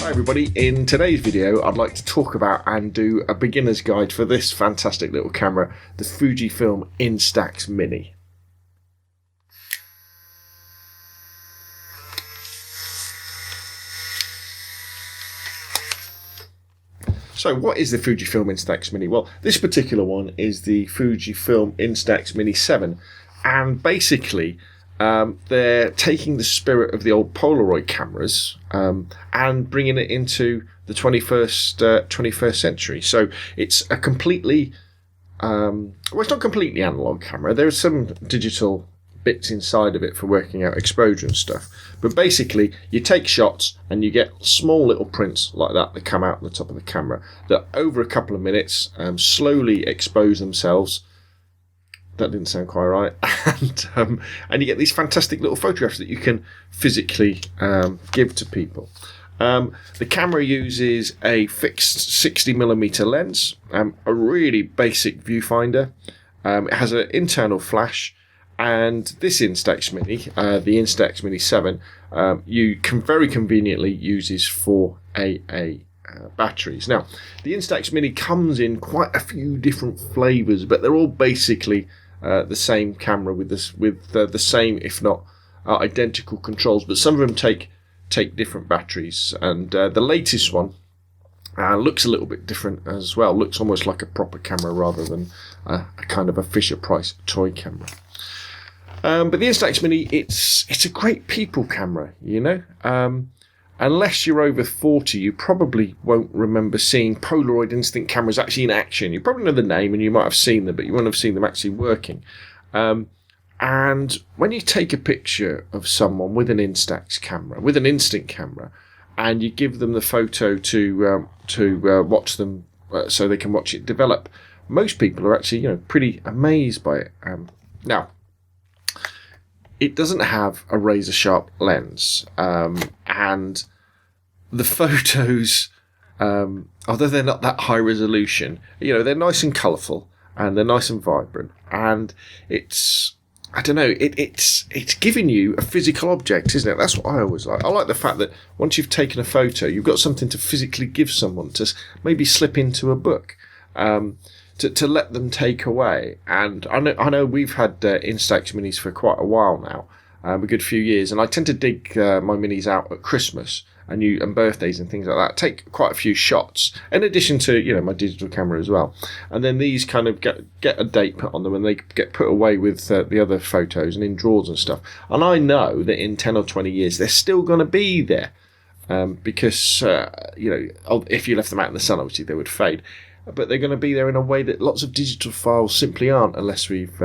Hi everybody, in today's video I'd like to talk about and do a beginner's guide for this fantastic little camera, the Fujifilm Instax Mini. So what is the Fujifilm Instax Mini? Well, this particular one is the Fujifilm Instax Mini 7, and basically they're taking the spirit of the old Polaroid cameras and bringing it into the 21st century. So it's a completely, well, it's not completely analog camera. There's some digital bits inside of it for working out exposure and stuff. But basically, you take shots and you get small little prints like that come out on the top of the camera that over a couple of minutes slowly expose themselves. That didn't sound quite right. And you get these fantastic little photographs that you can physically give to people. The camera uses a fixed 60mm lens, a really basic viewfinder. It has an internal flash, and this Instax Mini, the Instax Mini 7, you can very conveniently uses 4 AA batteries. Now, the Instax Mini comes in quite a few different flavours, but they're all basically the same camera with the same, if not identical controls. But some of them take different batteries, and the latest one looks a little bit different as well. Looks almost like a proper camera rather than a kind of a Fisher-Price toy camera. But the Instax Mini, it's a great people camera, you know. Unless you're over 40, you probably won't remember seeing Polaroid instant cameras actually in action. You probably know the name and you might have seen them, but you won't have seen them actually working. And when you take a picture of someone with an Instax camera, with an instant camera, and you give them the photo to watch them so they can watch it develop, most people are actually, you know, pretty amazed by it. Now, it doesn't have a razor sharp lens, and the photos, although they're not that high resolution, you know, they're nice and colourful and they're nice and vibrant, and it's, I don't know, it's giving you a physical object, isn't it? That's what I always like. I like the fact that once you've taken a photo, you've got something to physically give someone, to maybe slip into a book, to let them take away. And I know we've had Instax Minis for quite a while now, a good few years, and I tend to dig my Minis out at Christmas and birthdays and things like that. Take quite a few shots, in addition to, you know, my digital camera as well. And then these kind of get a date put on them, and they get put away with the other photos and in drawers and stuff. And I know that in 10 or 20 years they're still going to be there, because you know, if you left them out in the sun, obviously they would fade. But they're going to be there in a way that lots of digital files simply aren't unless we've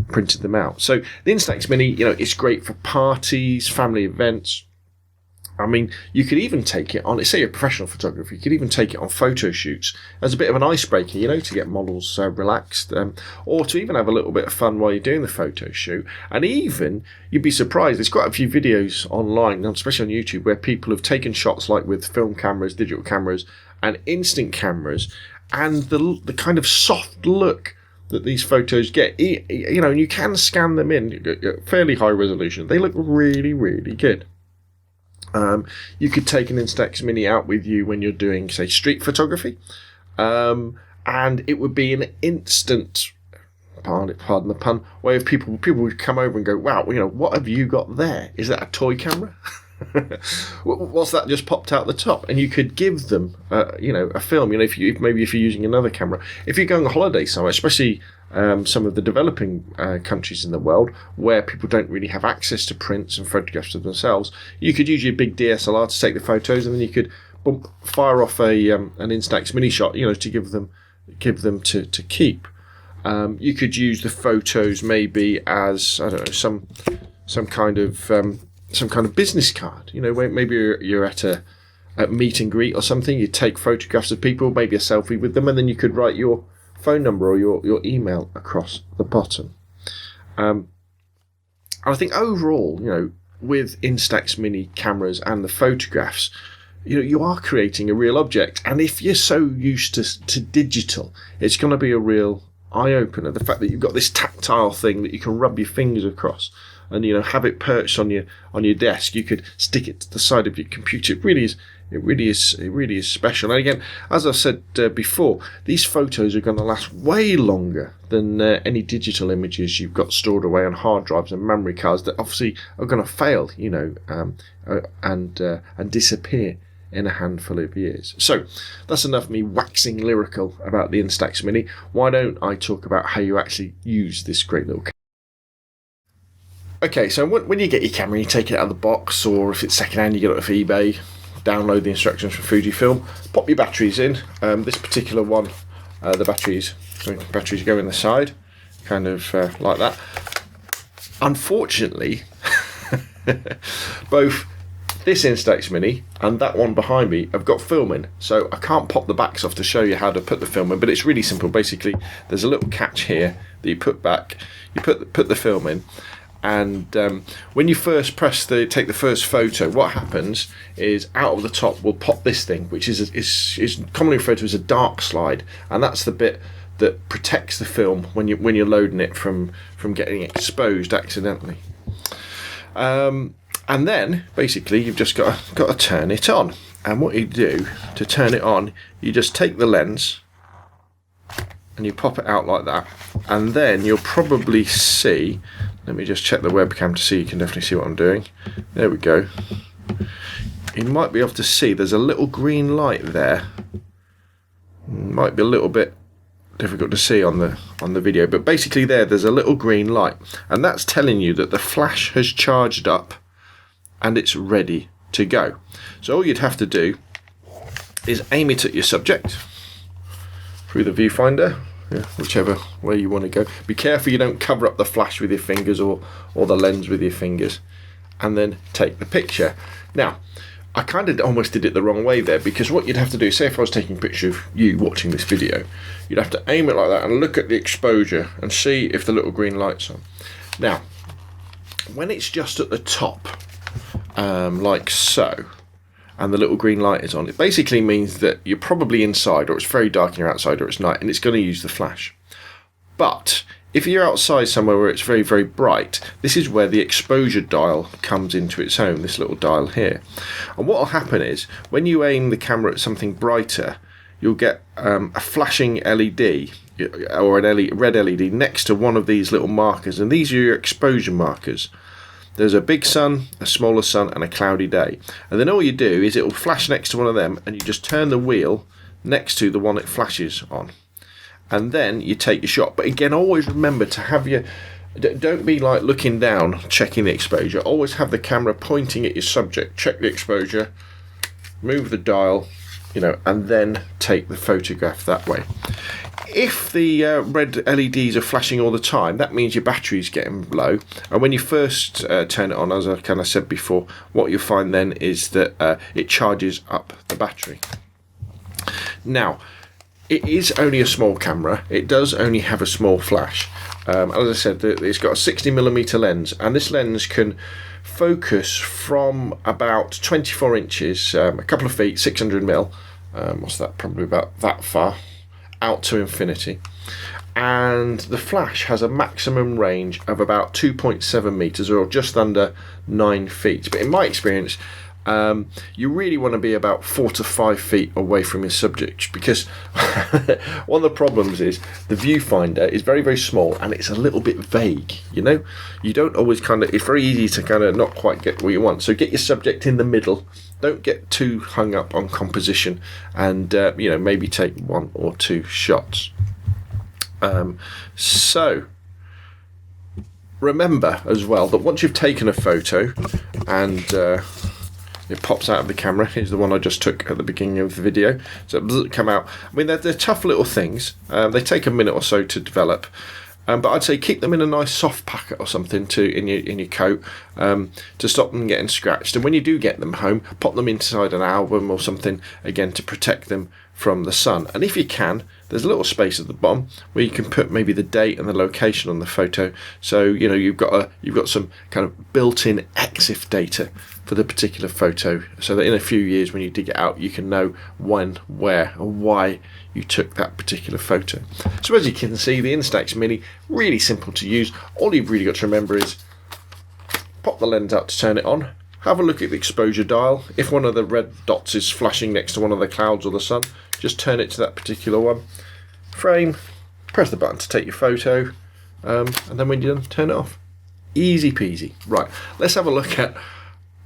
printed them out. So the Instax Mini, you know, it's great for parties, family events. I mean, you could even take it on, say you're a professional photographer, you could even take it on photo shoots as a bit of an icebreaker, you know, to get models relaxed, or to even have a little bit of fun while you're doing the photo shoot. And even, you'd be surprised, there's quite a few videos online, especially on YouTube, where people have taken shots like with film cameras, digital cameras, and instant cameras, and the kind of soft look that these photos get, you know, and you can scan them in fairly high resolution. They look really, really good. You could take an Instax Mini out with you when you're doing, say, street photography, and it would be an instant, pardon the pun, way of people would come over and go, wow, you know, what have you got there? Is that a toy camera? What's that just popped out the top? And you could give them, you know, a film. You know, if you're using another camera, if you're going on holiday somewhere, especially some of the developing countries in the world where people don't really have access to prints and photographs of themselves, you could use your big DSLR to take the photos, and then you could fire off an Instax Mini shot, you know, to give them to keep. You could use the photos maybe as, I don't know, some kind of business card, you know, where maybe you're at a meet and greet or something. You take photographs of people, maybe a selfie with them, and then you could write your phone number or your email across the bottom. And I think overall, you know, with Instax Mini cameras and the photographs, you know, you are creating a real object. And if you're so used to digital, it's going to be a real eye-opener. The fact that you've got this tactile thing that you can rub your fingers across. and have it perched on your desk. You could stick it to the side of your computer. It really is special. And again, as I said before, these photos are going to last way longer than any digital images you've got stored away on hard drives and memory cards that obviously are going to fail, and disappear in a handful of years. So that's enough of me waxing lyrical about the Instax Mini. Why don't I talk about how you actually use this great little camera? Okay, so when you get your camera, you take it out of the box, or if it's secondhand, you get it off eBay. Download the instructions from Fujifilm. Pop your batteries in. This particular one, the batteries go in the side, kind of like that. Unfortunately, both this Instax Mini and that one behind me have got film in, so I can't pop the backs off to show you how to put the film in, but it's really simple. Basically, there's a little catch here that you put back, you put the film in, and when you first take the first photo, what happens is out of the top will pop this thing, which is commonly referred to as a dark slide, and that's the bit that protects the film when you're loading it from getting exposed accidentally. And then basically you've just got to turn it on. And what you do to turn it on, you just take the lens and you pop it out like that. And then you'll probably see, let me just check the webcam to see, you can definitely see what I'm doing. There we go. You might be able to see there's a little green light there. Might be a little bit difficult to see on the video, but basically there's a little green light, and that's telling you that the flash has charged up and it's ready to go. So all you'd have to do is aim it at your subject through the viewfinder, whichever way you want to go. Be careful you don't cover up the flash with your fingers or the lens with your fingers, and then take the picture. Now, I kind of almost did it the wrong way there, because what you'd have to do, say if I was taking a picture of you watching this video, you'd have to aim it like that and look at the exposure and see if the little green light's on. Now, when it's just at the top, like so, and the little green light is on, it basically means that you're probably inside, or it's very dark and you're outside, or it's night, and it's going to use the flash. But if you're outside somewhere where it's very, very bright, this is where the exposure dial comes into its own, this little dial here. And what will happen is, when you aim the camera at something brighter, you'll get a flashing LED, or a red LED next to one of these little markers, and these are your exposure markers. There's a big sun, a smaller sun, and a cloudy day. And then all you do is it will flash next to one of them, and you just turn the wheel next to the one it flashes on. And then you take your shot. But again, always remember to have your... Don't be like looking down, checking the exposure. Always have the camera pointing at your subject. Check the exposure, move the dial, and then take the photograph that way. If the red LEDs are flashing all the time, that means your battery's getting low. And when you first turn it on, as I kind of said before, what you'll find then is that it charges up the battery. Now, it is only a small camera. It does only have a small flash. As I said, it's got a 60mm lens, and this lens can focus from about 24 inches, a couple of feet, 600mm. What's that? Probably about that far, out to infinity. And the flash has a maximum range of about 2.7 meters, or just under 9 feet. But in my experience, you really want to be about 4 to 5 feet away from your subject, because one of the problems is the viewfinder is very, very small and it's a little bit vague. You don't always it's very easy to kind of not quite get what you want. So get your subject in the middle. Don't get too hung up on composition, and maybe take 1 or 2 shots. So remember as well that once you've taken a photo and it pops out of the camera, here's the one I just took at the beginning of the video, so it doesn't come out. I mean, they're tough little things. They take a minute or so to develop. But I'd say keep them in a nice soft packet or something in your coat, to stop them getting scratched. And when you do get them home, pop them inside an album or something, again, to protect them from the sun. And if you can, there's a little space at the bottom where you can put maybe the date and the location on the photo. So you've got some kind of built-in EXIF data for the particular photo, so that in a few years when you dig it out, you can know when, where, and why you took that particular photo. So as you can see, the Instax Mini, really simple to use. All you've really got to remember is pop the lens out to turn it on, have a look at the exposure dial. If one of the red dots is flashing next to one of the clouds or the sun, just turn it to that particular one. Frame, press the button to take your photo, and then when you're done, turn it off. Easy peasy. Right, let's have a look at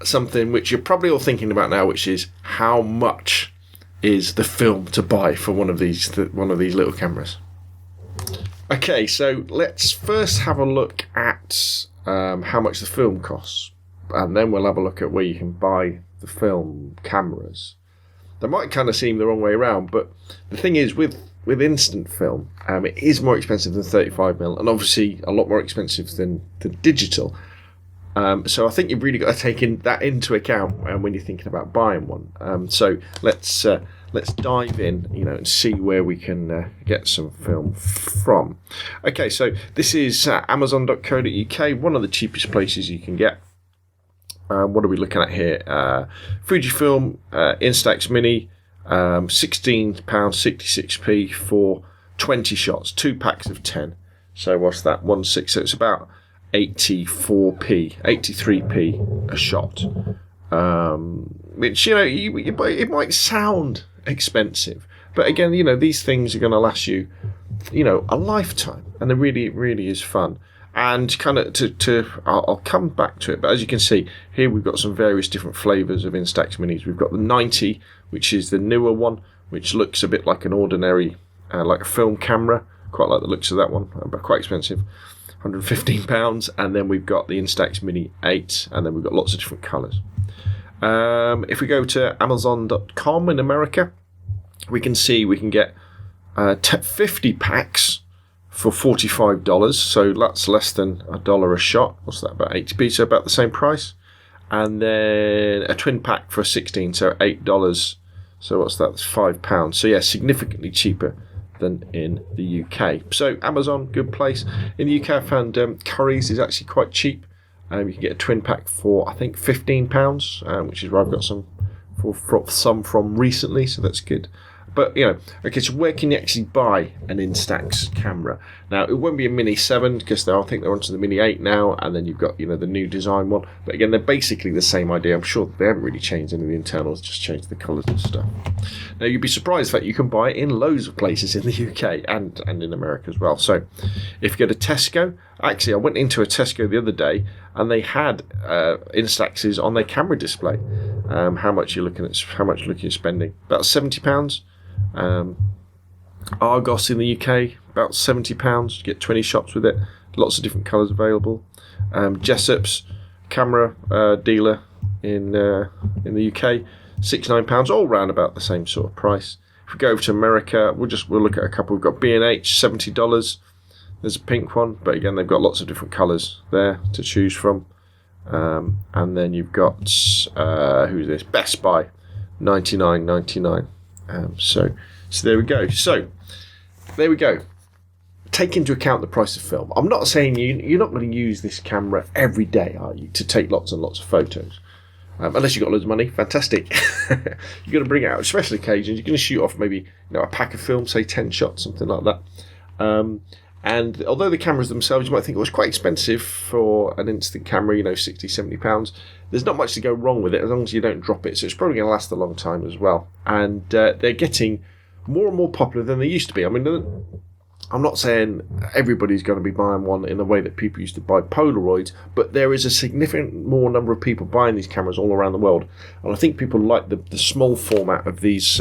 something which you're probably all thinking about now, which is how much is the film to buy for one of these little cameras. Okay, so let's first have a look at how much the film costs, and then we'll have a look at where you can buy the film cameras. They might kind of seem the wrong way around, but the thing is, with instant film, it is more expensive than 35mm, and obviously a lot more expensive than the digital. So I think you've really got to take that into account when you're thinking about buying one. So let's dive in, and see where we can get some film from. Okay, so this is Amazon.co.uk, one of the cheapest places you can get. What are we looking at here? Fujifilm Instax Mini, £16.66p for 20 shots, 2 packs of 10. So what's that? 1.6. So it's about 83p a shot. Which it might sound expensive, but again, these things are going to last you, a lifetime, and it really is fun. And kind of I'll come back to it, but as you can see here, we've got some various different flavors of Instax Minis. We've got the 90, which is the newer one, which looks a bit like an ordinary, like a film camera. Quite like the looks of that one, but quite expensive, £115. And then we've got the Instax Mini 8, and then we've got lots of different colors. If we go to Amazon.com in America, we can see we can get 50 packs for $45, so that's less than $1 a shot. What's that, about 80p, so about the same price. And then a twin pack for 16, so $8. So what's that? That's £5. So yeah, significantly cheaper than in the UK. So Amazon, good place. In the UK, I found Curry's is actually quite cheap. You can get a twin pack for, I think, £15, which is where I've got some from recently, so that's good. But, okay, so where can you actually buy an Instax camera? Now, it won't be a Mini 7, because I think they're onto the Mini 8 now, and then you've got, the new design one. But again, they're basically the same idea. I'm sure they haven't really changed any of the internals, just changed the colours and stuff. Now, you'd be surprised that you can buy it in loads of places in the UK and in America as well. So, if you go to Tesco, actually, I went into a Tesco the other day, and they had Instaxes on their camera display. How much you're looking at spending? About £70. Argos in the UK, about £70. You get 20 shots with it. Lots of different colours available. Jessop's camera dealer in the UK, £69, all round about the same sort of price. If we go over to America, we'll look at a couple. We've got B&H, $70. There's a pink one, but again, they've got lots of different colours there to choose from. And then you've got who's this? Best Buy, $99.99. So there we go. So there we go. Take into account the price of film. I'm not saying you're not going to use this camera every day, are you, to take lots and lots of photos? Unless you've got loads of money, fantastic. You're going to bring it out on special occasions. You're going to shoot off maybe a pack of film, say 10 shots, something like that. And although the cameras themselves, you might think it was quite expensive for an instant camera, £60, £70, there's not much to go wrong with it as long as you don't drop it. So it's probably going to last a long time as well. And they're getting more and more popular than they used to be. I mean, I'm not saying everybody's going to be buying one in the way that people used to buy Polaroids, but there is a significant more number of people buying these cameras all around the world. And I think people like the small format of these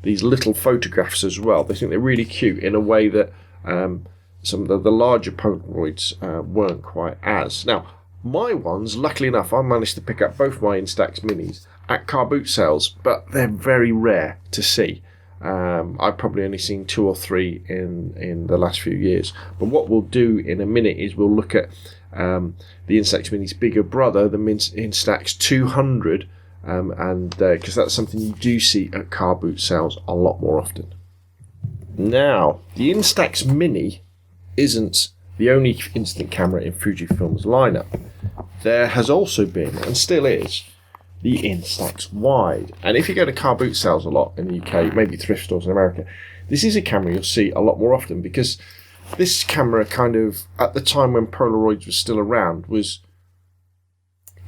little photographs as well. They think they're really cute in a way that some of the larger Polaroids weren't quite as. Now, my ones, luckily enough, I managed to pick up both my Instax Minis at car boot sales, but they're very rare to see. I've probably only seen 2 or 3 in the last few years. But what we'll do in a minute is we'll look at the Instax Mini's bigger brother, the Instax 200, and because that's something you do see at car boot sales a lot more often. Now, the Instax Mini isn't the only instant camera in Fujifilm's lineup. There has also been, and still is, the Instax Wide. And if you go to car boot sales a lot in the UK, maybe thrift stores in America, this is a camera you'll see a lot more often, because this camera kind of, at the time when Polaroids was still around, was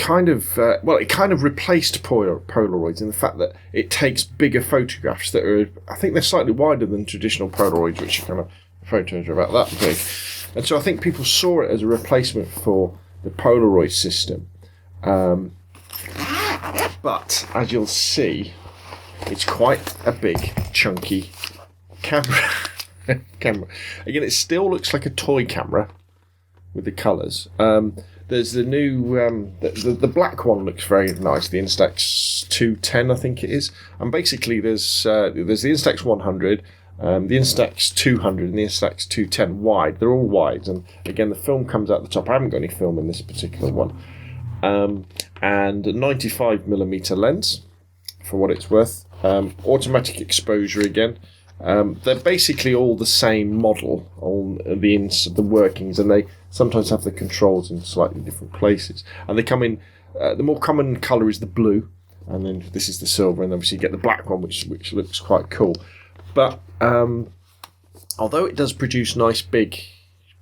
kind of replaced Polaroids in the fact that it takes bigger photographs that are, I think they're slightly wider than traditional Polaroids, which are kind of, photos are about that big. And so I think people saw it as a replacement for the Polaroid system. But as you'll see, it's quite a big, chunky camera. Again, it still looks like a toy camera with the colours. There's the new, the black one looks very nice, the Instax 210, I think it is. And basically there's the Instax 100, the Instax 200 and the Instax 210 wide. They're all wides, and again the film comes out the top. I haven't got any film in this particular one. And a 95mm lens, for what it's worth. Automatic exposure again. They're basically all the same model on the workings, and they sometimes have the controls in slightly different places. And they come in, the more common colour is the blue, and then this is the silver, and obviously you get the black one, which looks quite cool. But although it does produce nice big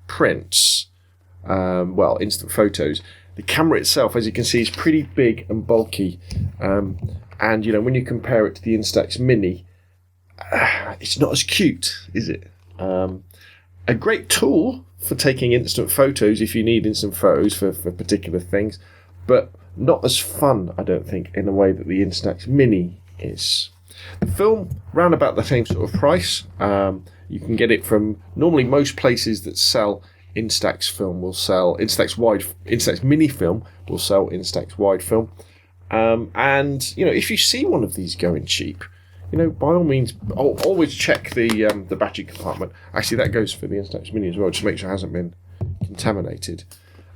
prints, instant photos, the camera itself, as you can see, is pretty big and bulky. And when you compare it to the Instax Mini, it's not as cute, is it? A great tool for taking instant photos if you need instant photos for particular things, but not as fun, I don't think, in a way that the Instax Mini is. The film, round about the same sort of price. You can get it from, normally most places that sell Instax film will sell Instax Wide, Instax Mini film will sell Instax Wide film. And if you see one of these going cheap, by all means, always check the battery compartment. Actually, that goes for the Instax Mini as well, just to make sure it hasn't been contaminated.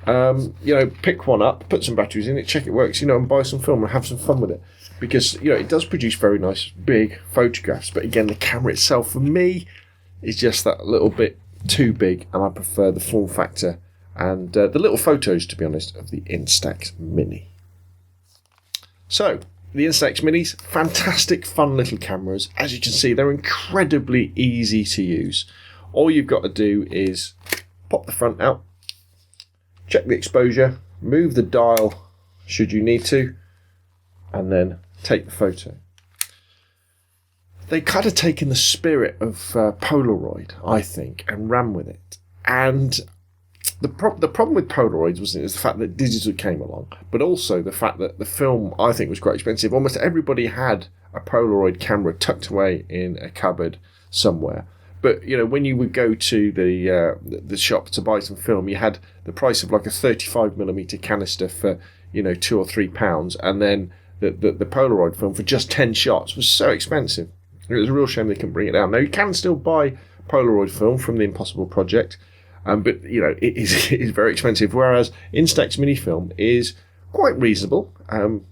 Pick one up, put some batteries in it, check it works, and buy some film and have some fun with it. Because, it does produce very nice, big photographs. But again, the camera itself, for me, is just that little bit too big, and I prefer the form factor and the little photos, to be honest, of the Instax Mini. So, the Instax Minis, fantastic, fun little cameras. As you can see, they're incredibly easy to use. All you've got to do is pop the front out, check the exposure, move the dial should you need to, and then take the photo. They kind of taken the spirit of Polaroid, I think, and ran with it. And the problem with Polaroids was the fact that digital came along, but also the fact that the film, I think, was quite expensive. Almost everybody had a Polaroid camera tucked away in a cupboard somewhere. But when you would go to the shop to buy some film, you had the price of like a 35mm canister for £2 or £3, and then the Polaroid film for just 10 shots was so expensive. It was a real shame they couldn't bring it down. Now you can still buy Polaroid film from the Impossible Project. But it is very expensive. Whereas Instax Mini film is quite reasonable, and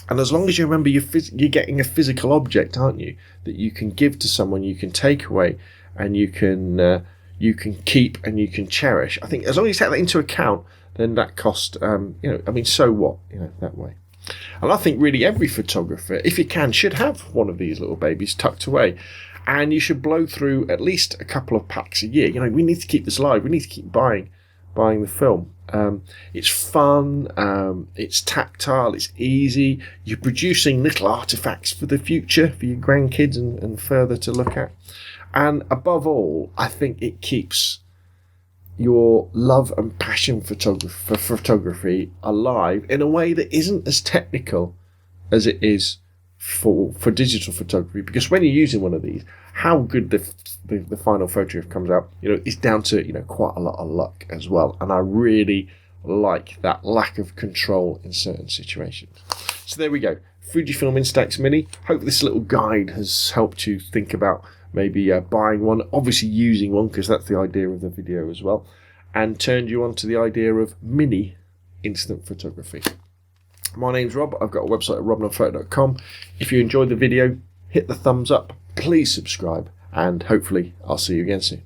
as long as you remember you're getting a physical object, aren't you? That you can give to someone, you can take away, and you can keep and you can cherish. I think as long as you take that into account, then that cost, so what? That way. And I think really every photographer, if you can, should have one of these little babies tucked away. And you should blow through at least a couple of packs a year. We need to keep this alive. We need to keep buying the film. It's fun. It's tactile. It's easy. You're producing little artifacts for the future, for your grandkids and further to look at. And above all, I think it keeps your love and passion for photography alive in a way that isn't as technical as it is for digital photography, because when you're using one of these, how good the final photograph comes out, is down to quite a lot of luck as well. And I really like that lack of control in certain situations. So there we go, Fujifilm Instax Mini. Hope this little guide has helped you think about maybe buying one, obviously using one, because that's the idea of the video as well, and turned you on to the idea of mini instant photography. My name's Rob. I've got a website at robnonphoto.com. If you enjoyed the video, hit the thumbs up, please subscribe, and hopefully I'll see you again soon.